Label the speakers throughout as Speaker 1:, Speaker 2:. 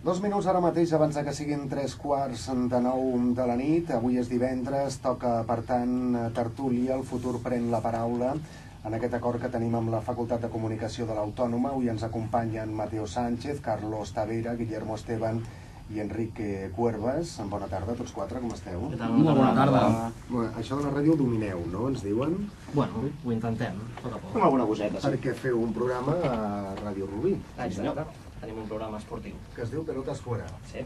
Speaker 1: 2 minuts ara mateix abans que siguin 8:45 de la nit. Avui és divendres, toca, per tant, tertúlia, el futur pren la paraula. En aquest acord que tenim amb la Facultat de Comunicació de l'Autònoma, avui ens acompanyen Mateo Sánchez, Carlos Tavera, Guillermo Esteban i Enrique Cuervas. Bona tarda a tots quatre, com esteu?
Speaker 2: Què tal? Molt bona tarda.
Speaker 1: Això de la ràdio ho domineu, no? Ens diuen?
Speaker 2: Bueno, ho intentem, a poc a poc.
Speaker 3: Amb alguna coseta, sí.
Speaker 1: Perquè feu un programa a Ràdio Rubí.
Speaker 2: Exacte. Tenim un programa esportiu.
Speaker 1: Que es diu Pelotas Fuera.
Speaker 2: Sí.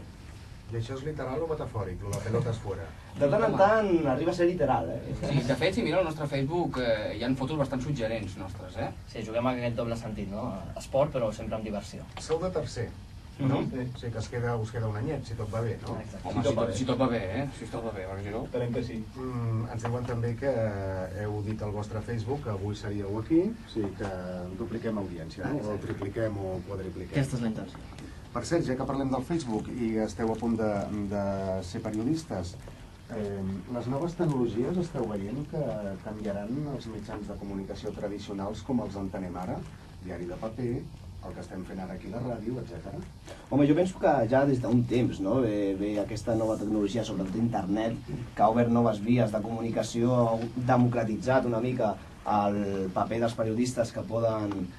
Speaker 1: I això és literal o metafòric, la Pelotas Fuera?
Speaker 3: De tant en tant arriba a ser literal,
Speaker 4: Sí, de fet, si mireu el nostre Facebook, hi ha fotos bastant suggerents nostres,
Speaker 2: Sí, juguem amb aquest doble sentit, no? Esport, però sempre amb diversió.
Speaker 1: Sou de tercer, no? Sí, que us queda un anyet, si tot va bé, no?
Speaker 4: Home, si tot va bé, Si tot va bé, perquè si no...
Speaker 3: Esperem que sí.
Speaker 1: Ens diuen també que heu dit al vostre Facebook que avui seríeu aquí, o sigui que dupliquem audiència, no? O tripliquem o quadripliquem.
Speaker 2: Aquesta és la intenció.
Speaker 1: Per cert, ja que parlem del Facebook i esteu a punt de ser periodistes, les noves tecnologies esteu veient que canviaran els mitjans de comunicació tradicionals com els entenem ara? Diari de paper, el que estem fent ara aquí a la ràdio, etc.
Speaker 3: Home, jo penso que ja des d'un temps, no? Ve aquesta nova tecnologia, sobretot internet, que ha obert noves vies de comunicació, ha democratitzat una mica el paper dels periodistes que poden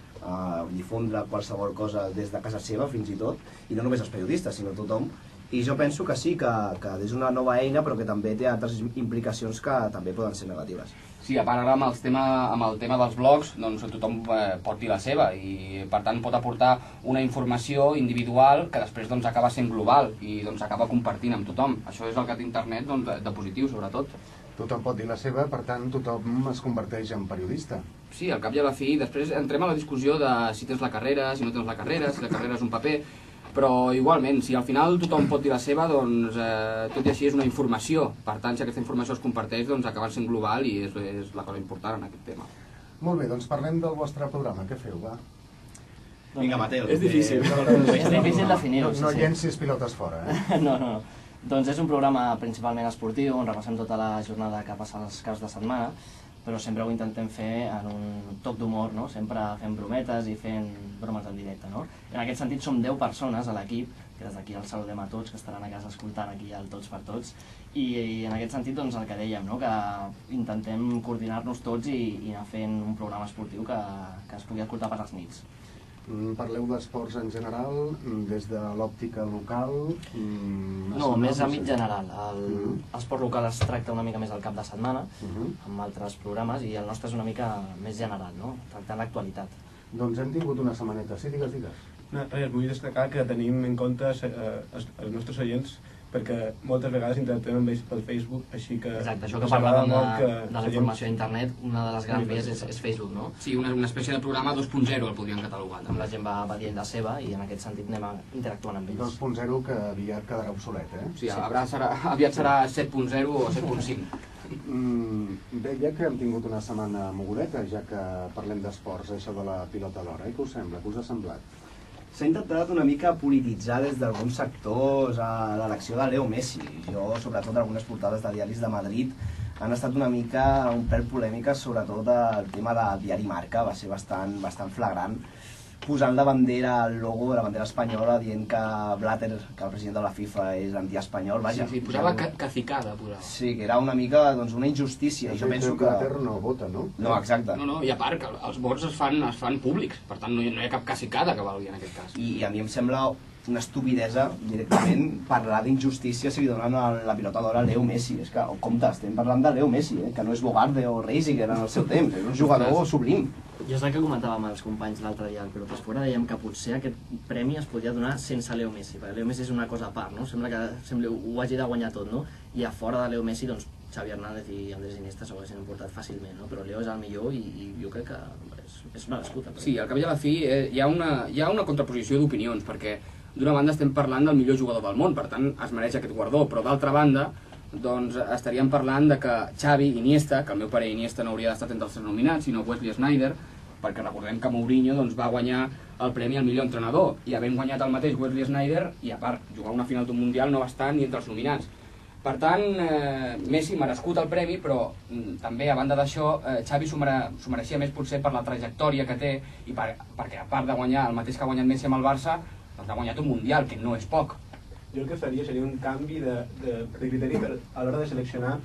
Speaker 3: difondre qualsevol cosa des de casa seva, fins i tot, i no només els periodistes, sinó tothom. I jo penso que sí, que és una nova eina, però que també té altres implicacions que també poden ser negatives.
Speaker 4: Sí, a part ara amb el tema dels blogs, doncs tothom pot dir la seva i per tant pot aportar una informació individual que després doncs acaba sent global i doncs acaba compartint amb tothom. Això és el que té internet de positiu, sobretot.
Speaker 1: Tothom pot dir la seva, per tant tothom es converteix en periodista.
Speaker 4: Sí, al cap i a la fi, després entrem a la discussió de si tens la carrera, si no tens la carrera, si la carrera és un paper, però igualment, si al final tothom pot dir la seva, doncs tot i així és una informació. Per tant, si aquesta informació es comparteix, doncs acaba sent global i és la cosa important en aquest tema.
Speaker 1: Molt bé, doncs parlem del vostre programa. Què feu, va?
Speaker 3: Vinga, Mateo.
Speaker 2: És difícil. És difícil definir-ho.
Speaker 1: No llencis pilotes fora,
Speaker 2: No. Doncs és un programa principalment esportiu, on repassem tota la jornada que passa els caps de setmana, però sempre ho intentem fer en un toc d'humor, no? Sempre fent brometes i fent bromes en directe, no? En aquest sentit som 10 persones a l'equip, que des d'aquí els saludem a tots, que estaran a casa escoltant aquí el Tots per Tots, i en aquest sentit doncs el que dèiem, no? Que intentem coordinar-nos tots i anar fent un programa esportiu que es pugui escoltar per les nits.
Speaker 1: Parleu d'esports en general, des de l'òptica local...
Speaker 2: No, més àmbit general. L'esport local es tracta una mica més al cap de setmana, amb altres programes, i el nostre és una mica més general, no? Tractant l'actualitat.
Speaker 1: Doncs hem tingut una setmaneta, sí, digues.
Speaker 5: Vull destacar que tenim en compte els nostres oients, perquè moltes vegades interactuem amb ells pel Facebook, així que...
Speaker 2: Exacte, això que parlàvem de la informació a internet, una de les grans vies és Facebook, no?
Speaker 4: Sí, una espècie de programa 2.0 el podríem catalogar.
Speaker 2: La gent va dient la seva i en aquest sentit anem interactuant amb ells.
Speaker 1: 2.0 que aviat quedarà obsolet,
Speaker 4: Sí, aviat serà 7.0 o 7.5.
Speaker 1: Deia que hem tingut una setmana mogudeta, ja que parlem d'esports, això de la pilota d'or, què us sembla? Què us ha semblat?
Speaker 3: S'ha intentat una mica polititzar des d'alguns sectors a l'elecció de Leo Messi. Jo, sobretot, algunes portades de diaris de Madrid han estat una mica un pèl polèmiques, sobretot el tema del diari Marca, va ser bastant flagrant, posant la bandera, el logo de la bandera espanyola, dient que Blatter, que el president de la FIFA, és antiespanyol, vaja.
Speaker 4: Sí, posava cacicada, posava.
Speaker 3: Sí, que era una mica una injustícia, i jo penso que...
Speaker 1: Blatter no vota, no?
Speaker 3: No, exacte.
Speaker 4: No, i a part que els vots es fan públics, per tant no hi ha cap cacicada que valgui en aquest cas.
Speaker 3: I a mi em sembla una estupidesa directament parlar d'injustícia si li donen la pilota d'or a Leo Messi. És que, compte, estem parlant de Leo Messi, que no és Bogarde o Reisiger en el seu temps, és un jugador sublim.
Speaker 2: Jo és el que comentàvem amb els companys l'altre dia al Pelotas Fuera, dèiem que potser aquest premi es podria donar sense Leo Messi, perquè Leo Messi és una cosa a part, no? Sembla que ho hagi de guanyar tot, no? I a fora de Leo Messi, doncs, Xavi Hernández i Andrés Iniesta s'ho haguessin emportat fàcilment, no? Però Leo és el millor i jo crec que és merescut.
Speaker 4: Sí, al cap i a la fi hi ha una contraposició d'opinions, perquè d'una banda estem parlant del millor jugador del món, per tant es mereix aquest guardó, però d'altra banda doncs estaríem parlant de que Xavi, Iniesta, que al meu parer Iniesta no hauria d'estar entre els 3 nominats, sinó Wesley Sneijder, perquè recordem que Mourinho doncs, va guanyar el premi al millor entrenador, i havent guanyat el mateix Wesley Sneijder, i a part, jugar una final d'un Mundial no va estar ni entre els nominats. Per tant, Messi merescut el premi, però també, a banda d'això, Xavi s'ho mereixia més potser per la trajectòria que té, i perquè a part de guanyar el mateix que ha guanyat Messi amb el Barça, doncs ha guanyat un Mundial, que no és poc.
Speaker 5: Jo el que faria seria un canvi de criteri a l'hora de seleccionar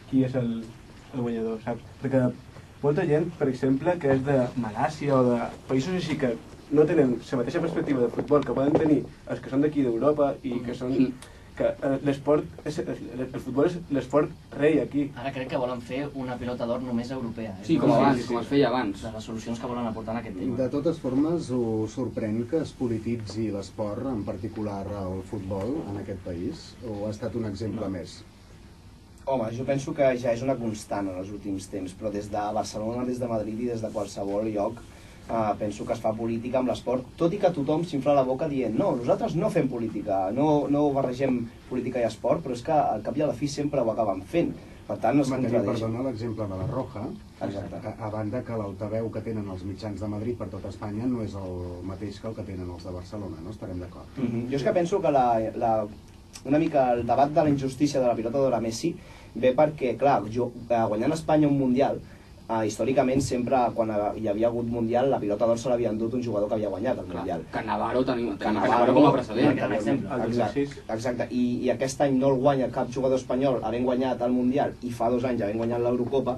Speaker 5: qui és el guanyador, saps? Perquè molta gent, per exemple, que és de Malàisia o de països així que no tenen la mateixa perspectiva de futbol que poden tenir els que són d'aquí d'Europa i que són... que l'esport, el futbol és l'esport rei aquí.
Speaker 2: Ara crec que volen fer una pilota d'or només europea.
Speaker 4: Sí, com abans, com es feia abans.
Speaker 2: De les solucions que volen aportar en aquest tema.
Speaker 1: De totes formes, us sorprèn que es polititzi l'esport, en particular el futbol, en aquest país? O ha estat un exemple més?
Speaker 3: Home, jo penso que ja és una constant en els últims temps, però des de Barcelona, des de Madrid i des de qualsevol lloc penso que es fa política amb l'esport, tot i que tothom s'infla la boca dient no, nosaltres no fem política, no barregem política i esport, però és que al cap i a la fi sempre ho acaben fent. Per tant, no es contradeix.
Speaker 1: Perdona l'exemple de la Roja,
Speaker 3: exacte.
Speaker 1: A banda que l'altaveu que tenen els mitjans de Madrid per tot Espanya no és el mateix que el que tenen els de Barcelona, no? Estarem d'acord.
Speaker 3: Jo és que penso que una mica el debat de la injustícia de la pilota d'or a Messi ve perquè, clar, guanyant Espanya un Mundial, històricament sempre quan hi havia hagut Mundial la pilota d'or se l'havia endut un jugador que havia guanyat el Mundial.
Speaker 4: Cannavaro tenim Cannavaro com a precedent.
Speaker 3: Exacte, i aquest any no el guanya cap jugador espanyol havent guanyat el Mundial i fa 2 anys havent guanyat l'Eurocopa.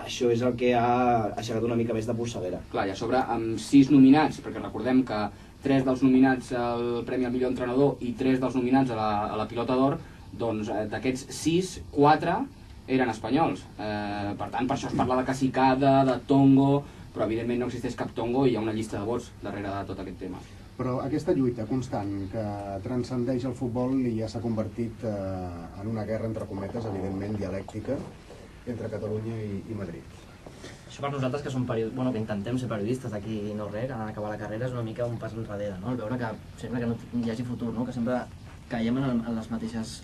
Speaker 3: Això és el que ha aixecat una mica més de polseguera.
Speaker 4: Clar, i a sobre amb 6 nominats, perquè recordem que 3 dels nominats al Premi al millor entrenador i 3 dels nominats a la pilota d'or, doncs d'aquests 6, 4 eren espanyols. Per tant, per això es parla de cacicada, de tongo, però evidentment no existeix cap tongo i hi ha una llista de vots darrere de tot aquest tema.
Speaker 1: Però aquesta lluita constant que transcendeix el futbol i ja s'ha convertit en una guerra, entre cometes, evidentment dialèctica, entre Catalunya i Madrid.
Speaker 2: Això per nosaltres que som que intentem ser periodistes d'aquí no res, que en acabar la carrera és una mica un pas enrere, no? El veure que sembla que no hi hagi futur, no? Que sempre caiem en les mateixes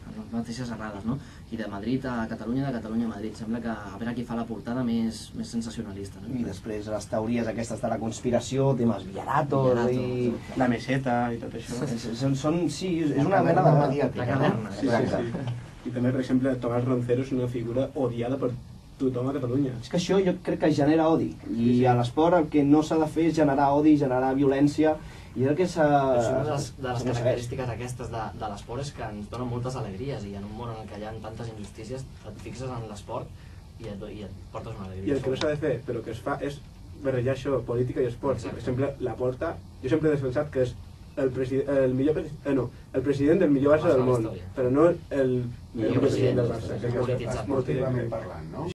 Speaker 2: errades, no? I de Madrid a Catalunya, de Catalunya a Madrid. Sembla que a veure qui fa la portada més sensacionalista, no?
Speaker 3: I després les teories aquestes de la conspiració, temes Villarato i...
Speaker 5: La meseta i tot això.
Speaker 3: Sí, és una mena de mediàtica.
Speaker 2: La caverna.
Speaker 5: Sí. I també, per exemple, Tomàs Roncero és una figura odiada per tothom a Catalunya.
Speaker 3: És que això jo crec que genera odi. I a l'esport el que no s'ha de fer és generar odi, generar violència. I el que
Speaker 2: una de les característiques aquestes de l'esport és que ens donen moltes alegries i en un món en què hi ha tantes injustícies et fixes en l'esport i et portes una alegria.
Speaker 5: I el que no s'ha de fer, però que es fa és barrejar això, política i esport. Per exemple, Laporta, jo sempre he defensat que és el president del millor Barça del món, però no el millor president del Barça.
Speaker 2: Polititzat.
Speaker 1: Esportivament parlant, no?